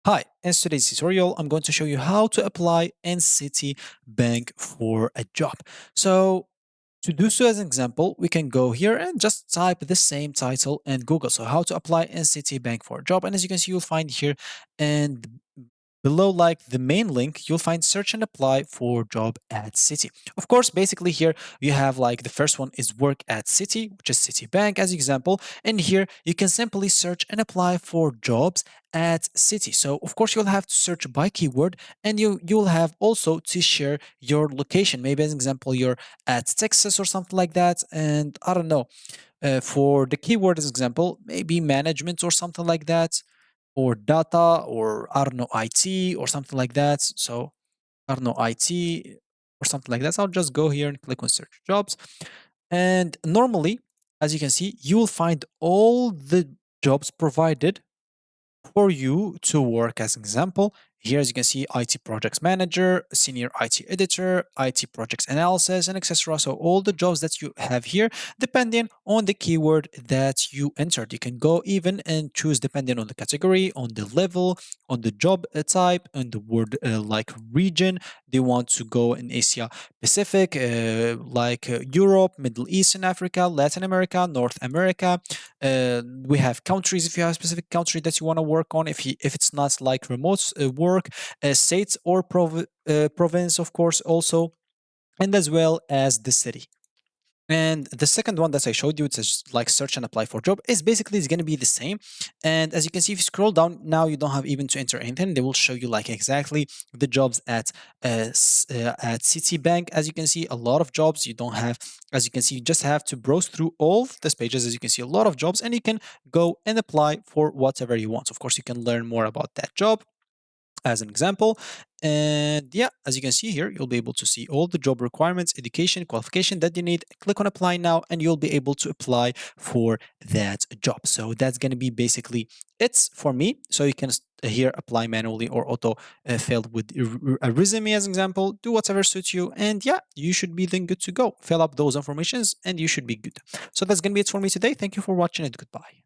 Hi, in today's tutorial, I'm going to show you how to apply in Citibank for a job. So to do so as an example, we can go here and just type the same title in Google. So how to apply in Citibank for a job. And as you can see, you'll find here and below like the main link, you'll find search and apply for job at Citi. Of course, basically here you have like the first one is work at Citi, which is Citibank as example. And here you can simply search and apply for jobs at Citi. So of course you'll have to search by keyword and you'll have also to share your location. Maybe as an example, you're at Texas or something like that. And I don't know, for the keyword as example, maybe management or something like that or data or I don't know IT or something like that. So I don't know IT or something like that. So I'll just go here and click on search jobs. And normally, as you can see, you will find all the jobs provided for you to work as an example. Here, as you can see, IT projects manager, senior IT editor, IT projects analysis, and etc. So all the jobs that you have here, depending on the keyword that you entered. You can go even and choose depending on the category, on the level, on the job type, and the word like region. They want to go in Asia Pacific, like Europe, Middle East and Africa, Latin America, North America. We have countries if you have a specific country that you want to work on. If it's not like remote work, states or province, of course, also, and as well as the city. And the second one that I showed you, it's just like search and apply for job, is basically is going to be the same. And as you can see, if you scroll down now, you don't have even to enter anything. They will show you like exactly the jobs at Citibank. As you can see, a lot of jobs you don't have. As you can see, you just have to browse through all of these pages. As you can see, a lot of jobs, and you can go and apply for whatever you want. Of course, you can learn more about that job as an example. And yeah, as you can see here, you'll be able to see all the job requirements, education, qualification that you need. Click on apply now, and you'll be able to apply for that job. So that's going to be basically it for me. So you can here apply manually or auto filled with a resume as an example. Do whatever suits you, and yeah, you should be then good to go. Fill up those informations, and you should be good. So that's going to be it for me today. Thank you for watching, and goodbye.